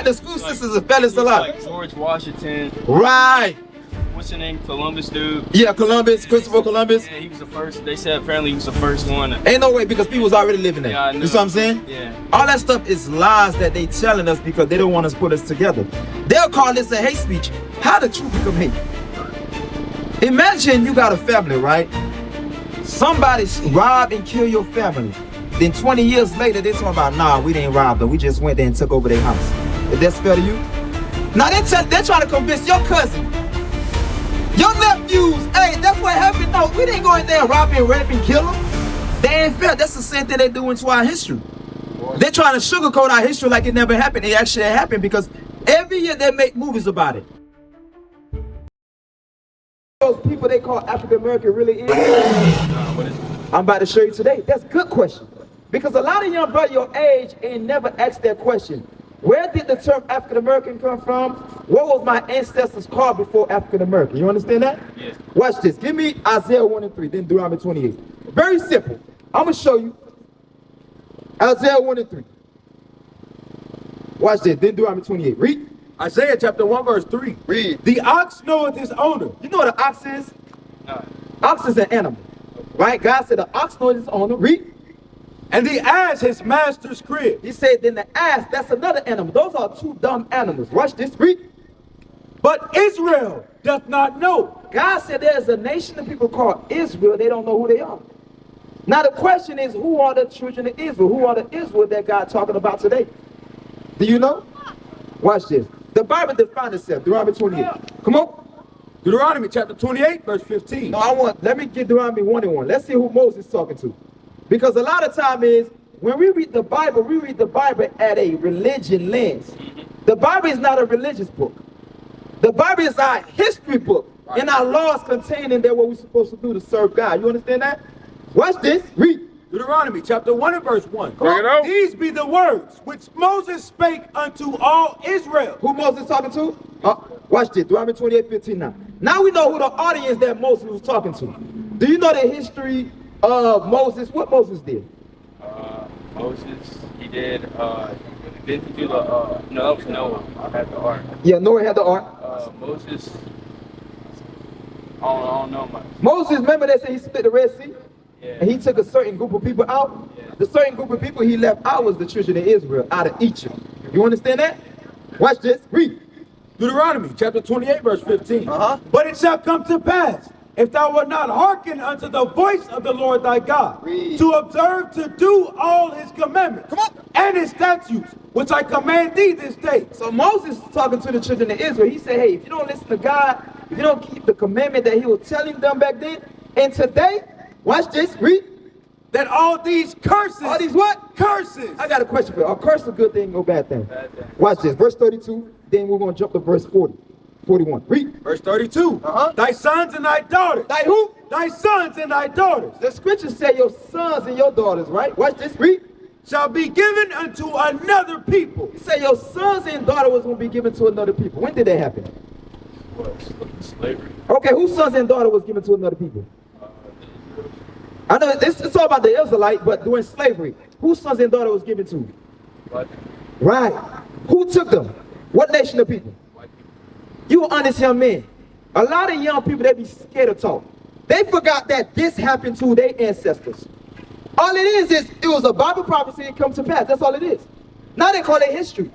the school systems are fellas a lot. Like George Washington. Right. What's your name? Columbus dude. Yeah, Columbus, Christopher Columbus. Yeah, he was the first. They said apparently he was the first one. Ain't no way, because people was already living there. Yeah, I know. You see what I'm saying? Yeah. All that stuff is lies that they telling us because they don't want us to put us together. They'll call this a hate speech. How the truth become hate? Imagine you got a family, right? Somebody rob and kill your family. Then 20 years later, they talking about, nah, we didn't rob them. We just went there and took over their house. If that's fair to you? Now they're trying to convince your cousin, your nephews, hey, that's what happened. No, we didn't go in there and rob and rape and kill them. They ain't fair. That's the same thing they do into our history. They're trying to sugarcoat our history like it never happened. It actually happened because every year they make movies about it. Those people they call African American really is? I'm about to show you today. That's a good question. Because a lot of young brothers your age ain't never asked that question. Where did the term African American come from? What was my ancestors called before African American? You understand that? Yes. Watch this. Give me Isaiah 1 and 3, then Deuteronomy 28. Very simple. I'm going to show you Isaiah 1 and 3. Watch this, then Deuteronomy 28. Read. Isaiah chapter 1 verse 3. Read. The ox knoweth his owner. You know what an ox is? No. Ox is an animal. Right? God said the ox knows his owner. Read. And the ass his master's crib. He said then the ass, that's another animal. Those are two dumb animals. Watch this. Read. But Israel doth not know. God said there's a nation of people called Israel. They don't know who they are. Now the question is, who are the children of Israel? Who are the Israel that God talking about today? Do you know? Watch this. The Bible defines itself. Deuteronomy 28. Come on. Deuteronomy chapter 28 verse 15. No, let me get Deuteronomy 1 and 1. Let's see who Moses is talking to. Because a lot of time is, when we read the Bible at a religion lens. The Bible is not a religious book. The Bible is our history book. Right. And our laws contained in there what we're supposed to do to serve God. You understand that? Watch this. Read. Deuteronomy chapter 1 and verse 1. Bring it out. These be the words which Moses spake unto all Israel. Who Moses talking to? Watch this. Deuteronomy 28, 15 now. Now we know who the audience that Moses was talking to. Do you know the history of Moses? What Moses did? Moses, he did, didn't he do the, no, that was Noah. I had the ark. Yeah, Noah had the ark. Moses, I don't know much. Moses, remember they said he split the Red Sea? Yeah. And he took a certain group of people out. Yeah. The certain group of people he left out was the children of Israel out of Egypt. You understand that? Watch this. Read. Deuteronomy chapter 28 verse 15. But it shall come to pass, if thou wilt not hearken unto the voice of the Lord thy God, to observe to do all his commandments and his statutes, which I command thee this day. So Moses is talking to the children of Israel. He said, hey, if you don't listen to God, if you don't keep the commandment that he was telling them back then, and today, watch this, read. That all these curses. All these what? Curses. I got a question for you. Are curse a good thing or bad thing? Bad thing. Watch this, verse 32, then we're going to jump to verse 40. 41. Read. Verse 32. Thy sons and thy daughters. Thy who? Thy sons and thy daughters. The scriptures say your sons and your daughters, right? Watch this. Read. Shall be given unto another people. He said your sons and daughters was going to be given to another people. When did that happen? What? Slavery. Okay, whose sons and daughters was given to another people? I know it's all about the Israelites, but during slavery, whose sons and daughters was given to? What? Right. Who took them? What nation of people? You an honest young man. A lot of young people, they be scared to talk. They forgot that this happened to their ancestors. All it is it was a Bible prophecy that come to pass. That's all it is. Now they call it history.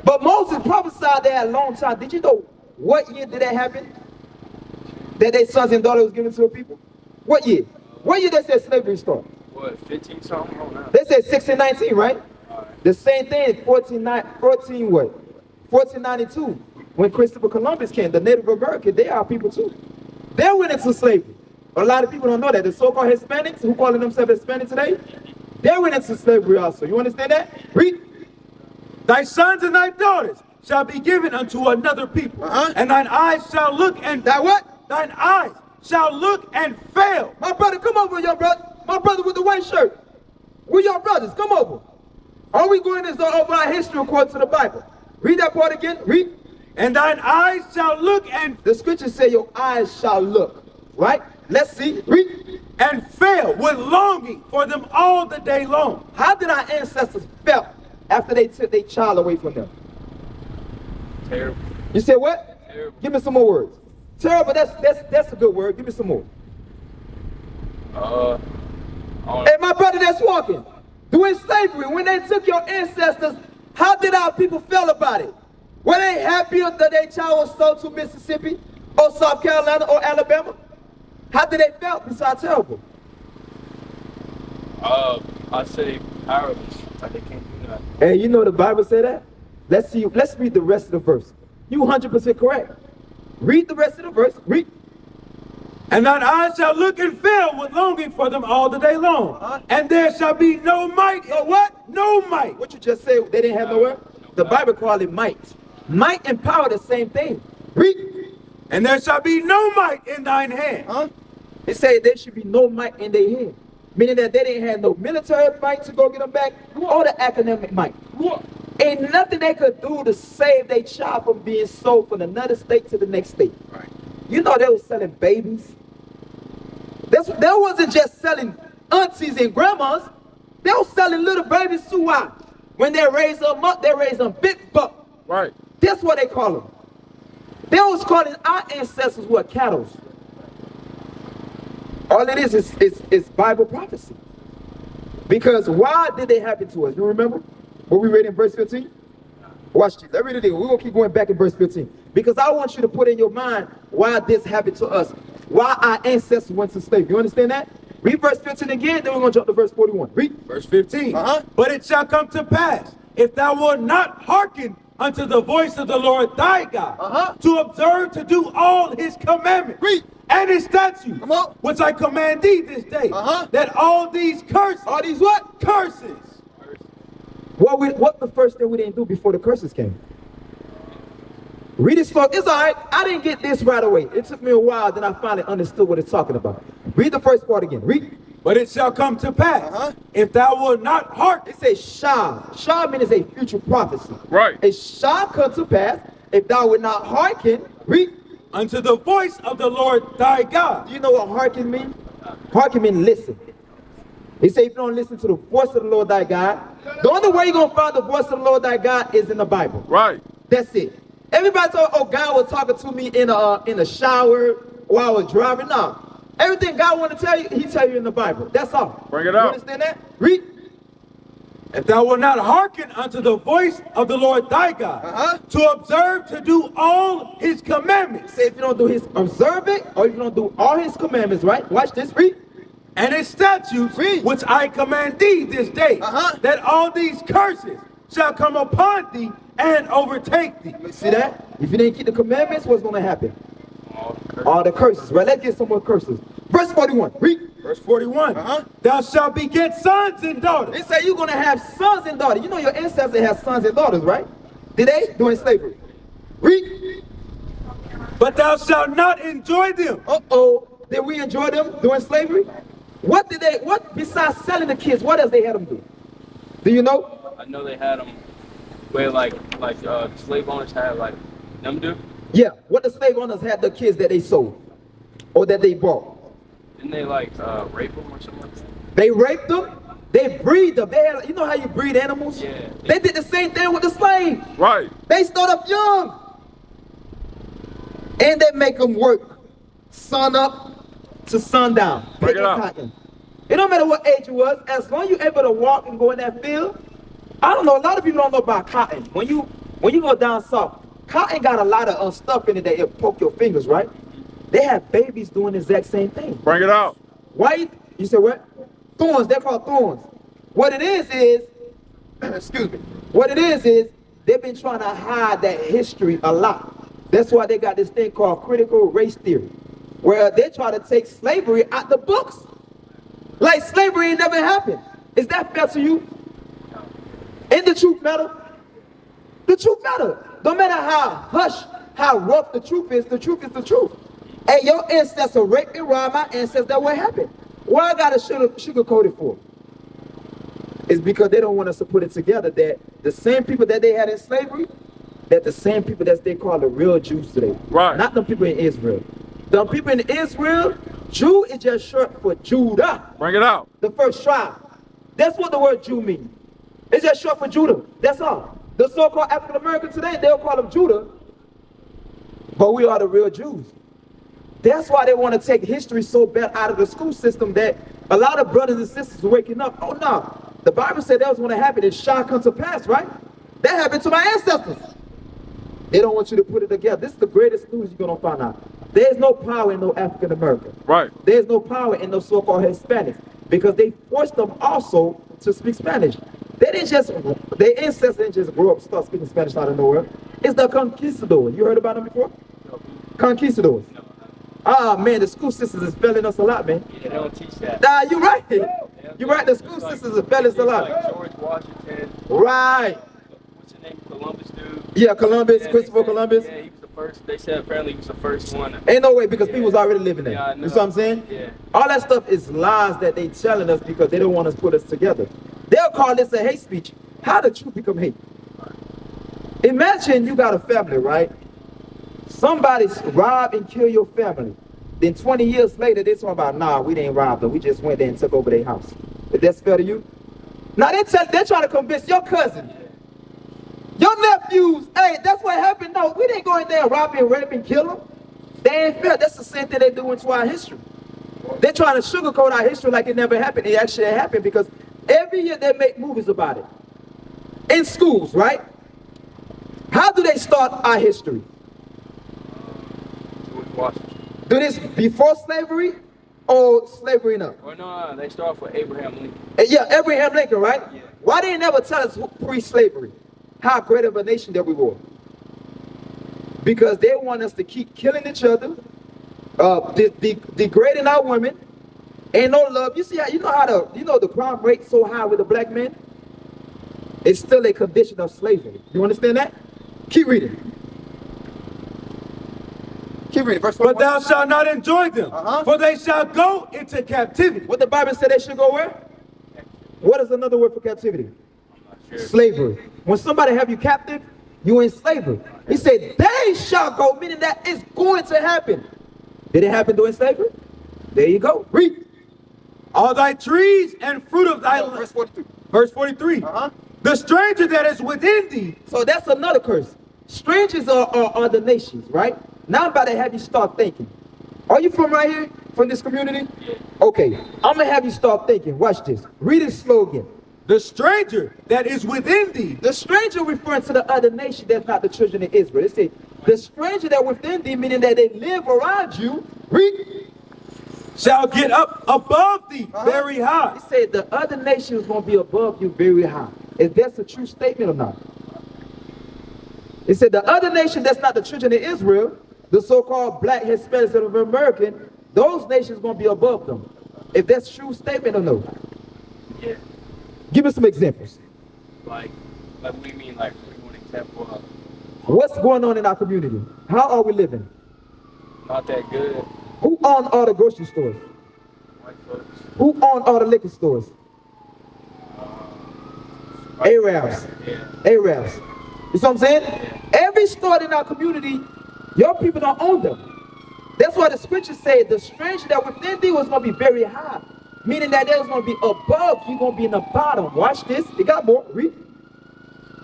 But Moses prophesied that a long time. Did you know what year did that happen? That their sons and daughters was given to the people? What year? What year they said slavery started? What, 15 something? Oh, no. They said 1619, right? The same thing, 1492. When Christopher Columbus came, the Native American, they are people too. They went into slavery. A lot of people don't know that. The so-called Hispanics, who calling themselves Hispanic today, they went into slavery also. You understand that? Read. Thy sons and thy daughters shall be given unto another people. And thine eyes shall look and... That what? Thine eyes shall look and fail. My brother, come over, your brother. My brother with the white shirt. We're your brothers. Come over. All we going is over our history according to the Bible. Read that part again. Read. And thine eyes shall look and... The scriptures say your eyes shall look. Right? Let's see. Read. And fail with longing for them all the day long. How did our ancestors felt after they took their child away from them? Terrible. You said what? Terrible. Give me some more words. Terrible, that's a good word. Give me some more. Hey, my brother that's walking. During slavery, when they took your ancestors, how did our people feel about it? Were they happy that their child was sold to Mississippi or South Carolina or Alabama? How did they feel besides terrible? I say powerless. Like they can't do that. Hey, you know the Bible say that? Let's read the rest of the verse. You 100% correct. Read the rest of the verse. Read. And thine eyes shall look and fill with longing for them all the day long. And there shall be no might. No what? No might. What you just said, they didn't have nowhere? The Bible called it might. Might and power, the same thing. Read. And there shall be no might in thine hand. It said there should be no might in their hand. Meaning that they didn't have no military might to go get them back, or the academic might. Ain't nothing they could do to save their child from being sold from another state to the next state. Right. You know they were selling babies. They wasn't just selling aunties and grandmas. They were selling little babies too. Why? When they raise them up, they raise them big buck. Right. That's what they call them. They was calling our ancestors what? Cattle. All it is Bible prophecy. Because why did they happen to us? You remember what we read in verse 15? Watch this. Let's read it again. We're going to keep going back in verse 15. Because I want you to put in your mind why this happened to us. Why our ancestors went to slavery. You understand that? Read verse 15 again, then we're going to jump to verse 41. Read. Verse 15. But it shall come to pass, if thou wilt not hearken unto the voice of the Lord thy God, to observe to do all his commandments. Read. And his statutes, which I command thee this day, that all these curses, all these what? Curses. What the first thing we didn't do before the curses came? Read it slow. It's all right. I didn't get this right away. It took me a while, then I finally understood what it's talking about. Read the first part again. Read. But it shall come to pass, if thou wilt not hearken. It says shall. Shall means a future prophecy. Right. It shall come to pass, if thou wilt not hearken. Read. Unto the voice of the Lord thy God. Do you know what hearken means? Hearken means listen. He said if you don't listen to the voice of the Lord thy God, the only way you're going to find the voice of the Lord thy God is in the Bible. Right. That's it. Everybody thought, oh, God was talking to me in a shower while I was driving. No. Everything God want to tell you, he tell you in the Bible. That's all. Bring it you out. Understand that? Read. If thou wilt not hearken unto the voice of the Lord thy God, to observe to do all his commandments. Say if you don't do his observe it, or if you don't do all his commandments, right? Watch this. Read. And his statutes, which I command thee this day, that all these curses shall come upon thee and overtake thee. You see that? If you didn't keep the commandments, what's going to happen? All the curses, right? Let's get some more curses. Verse 41. Read. Verse 41. Thou shalt beget sons and daughters. They say you're going to have sons and daughters. You know your ancestors had sons and daughters, right? Did they? During slavery. Read. But thou shalt not enjoy them. Did we enjoy them during slavery? What besides selling the kids, what else they had them do? Do you know? I know they had them where like slave owners had like them do. Yeah, what the slave owners had the kids that they sold or that they bought. Didn't they like rape them or something like that? They raped them. They breed them. They had, you know how you breed animals? Yeah. They did the same thing with the slave. Right. They start up young. And they make them work sun up to sundown. Picking cotton. It don't matter what age you was, as long as you're able to walk and go in that field. I don't know, a lot of people don't know about cotton. When you go down south, cotton got a lot of stuff in it that it'll poke your fingers, right? They have babies doing the exact same thing. Bring it out. Why? You said what? Thorns, they're called thorns. What it is, excuse me. What it is they've been trying to hide that history a lot. That's why they got this thing called critical race theory, where they try to take slavery out the books. Like slavery ain't never happened. Is that fair to you? Ain't the truth matter? The truth matter. No matter how hush, how rough the truth is the truth. Hey, your ancestor raped and robbed my ancestors. That what happened. Why I gotta sugarcoat it for? It's because they don't want us to put it together that the same people that they had in slavery, that the same people that they call the real Jews today. Right. Not the people in Israel. The people in Israel, Jew is just short for Judah. Bring it out. The first tribe. That's what the word Jew means. It's just short for Judah. That's all. The so-called African Americans today, they'll call them Judah, but we are the real Jews. That's why they want to take history so bad out of the school system that a lot of brothers and sisters are waking up. Oh no, the Bible said that was going to happen. It shall come to pass, right? That happened to my ancestors. They don't want you to put it together. This is the greatest news you're going to find out. There's no power in no African American. Right. There's no power in those so-called Hispanics because they forced them also to speak Spanish. They didn't just, their ancestors didn't just grow up start speaking Spanish out of nowhere. It's the conquistadors. You heard about them before? Conquistadors. Ah, man, the school systems is failing us a lot, man. Yeah, they don't teach that. Nah, you're right. You're right, the school systems is failing us a lot. Like George Washington. Right. What's his name? Columbus, dude. Yeah, Columbus, Yeah, Christopher said, Columbus. Yeah, he was the first. They said apparently he was the first one. Ain't no way because people was already living there. Yeah, I You know. see what I'm saying? Yeah. All that stuff is lies that they telling us because they don't want us to put us together. They'll call this a hate speech. How did truth become hate? Imagine you got a family, right? Somebody rob and kill your family. Then 20 years later, they talking about, nah, we didn't rob them. We just went there and took over their house. If that's fair to you? Now they're trying to convince your cousin, your nephews, hey, that's what happened. No, we didn't go in there and rob and rape and kill them. They ain't fair. That's the same thing they do into our history. They're trying to sugarcoat our history like it never happened. It actually happened because every year they make movies about it. In schools, right? How do they start our history? George Washington. Do this before slavery or slavery now? Or no, they start off with Abraham Lincoln. Yeah, Abraham Lincoln, right? Yeah. Why didn't they never tell us pre-slavery how great of a nation that we were? Because they want us to keep killing each other, degrading our women, ain't no love. You see how the crime rate so high with the black men? It's still a condition of slavery. You understand that? Keep reading. Keep reading. Verse 41. But thou shalt not enjoy them, for they shall go into captivity. What the Bible said they should go where? What is another word for captivity? Sure. Slavery. When somebody have you captive, you in slavery. He said they shall go, meaning that it's going to happen. Did it happen during slavery? There you go. Read. All thy trees and fruit of thy Verse 43. Verse 43. The stranger that is within thee. So that's another curse. Strangers are the nations, right? Now I'm about to have you start thinking. Are you from right here? From this community? Okay. I'm going to have you start thinking. Watch this. Read it slow again. The stranger that is within thee. The stranger referring to the other nation that's not the children of Israel. It says, the stranger that within thee, meaning that they live around you, read, shall get up above thee very high. He said the other nation is going to be above you very high. Is that a true statement or not? It said the other nation that's not the children of Israel, the so-called black, Hispanics, and American, those nations going to be above them. If that's a true statement or no? Yeah. Give me some examples. Like what do you mean? Like one example of What's going on in our community? How are we living? not that good. Who own all the grocery stores? White folks. Who own all the liquor stores? Arabs. Yeah. Arabs. You see what I'm saying? Every store in our community, your people don't own them. That's why the scriptures say the stranger that within thee was going to be very high. Meaning that they was going to be above, you're going to be in the bottom. Watch this. It got more. Read.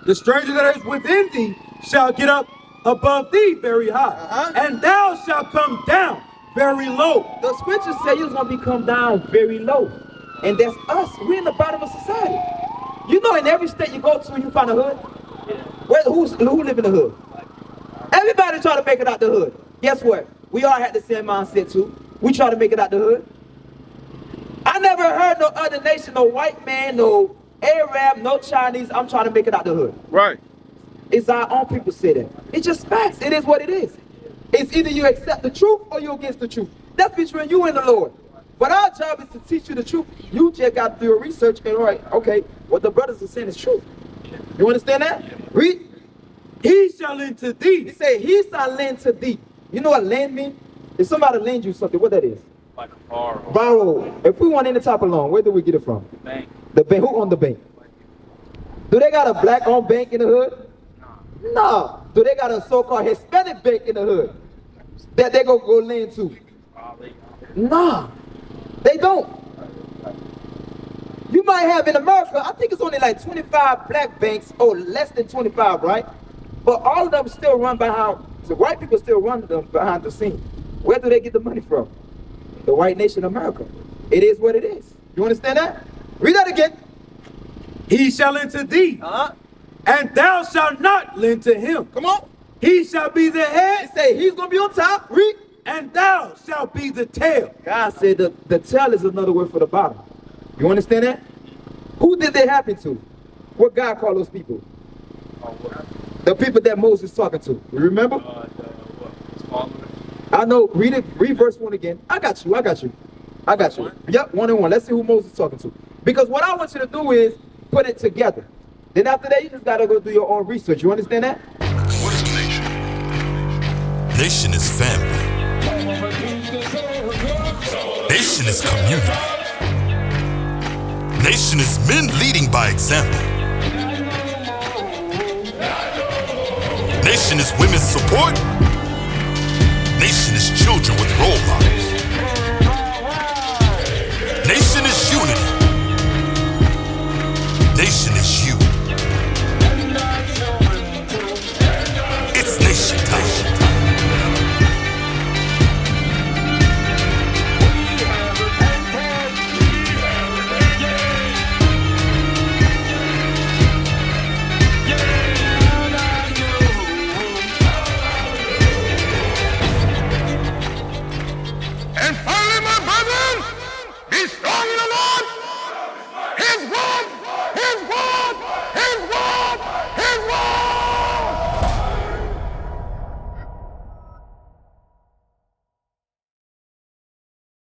The stranger that is within thee shall get up above thee very high. And thou shalt come down very low. The scriptures say you're going to be come down very low. And that's us. We're in the bottom of society. You know, in every state you go to, you find a hood. Who live in the hood? Everybody try to make it out the hood. Guess what? We all had the same mindset too. We try to make it out the hood. I never heard no other nation, no white man, no Arab, no Chinese. I'm trying to make it out the hood. Right. It's our own people say that. It's just facts. It is what it is. It's either you accept the truth or you against the truth. That's between you and the Lord. But our job is to teach you the truth. You just got to do your research and all right, okay, what the brothers are saying is true. You understand that? Read. He shall lend to thee. He said, he shall lend to thee. You know what lend means? If somebody lends you something, what that is? Like a borrow. Borrow. If we want any type of loan, where do we get it from? Bank. The bank. Who owned the bank? Do they got a black-owned bank in the hood? No. Do they got a so-called Hispanic bank in the hood that they go lend to? Probably. No. They don't. You might have in America, I think it's only like 25 black banks, or less than 25, right? But all of them still run by how So white people still run them behind the scene. Where do they get the money from? The white nation, America. It is what it is. You understand that? Read that again. He shall lend to thee, and thou shalt not lend to him. Come on. He shall be the head, They say he's going to be on top. Read. and thou shalt be the tail. God said the tail is another word for the bottom. You understand that? Who did that happen to? What God called those people? The people that Moses talking to. You remember? I know. Read it. Read verse 1 again. I got you. Yep, 1 and 1. Let's see who Moses is talking to. Because what I want you to do is put it together. Then after that, you just got to go do your own research. You understand that? What is a nation? Nation is family. Nation is community. Nation is men leading by example. Nation is women's support. Nation is children with role models. Nation is unity. Nation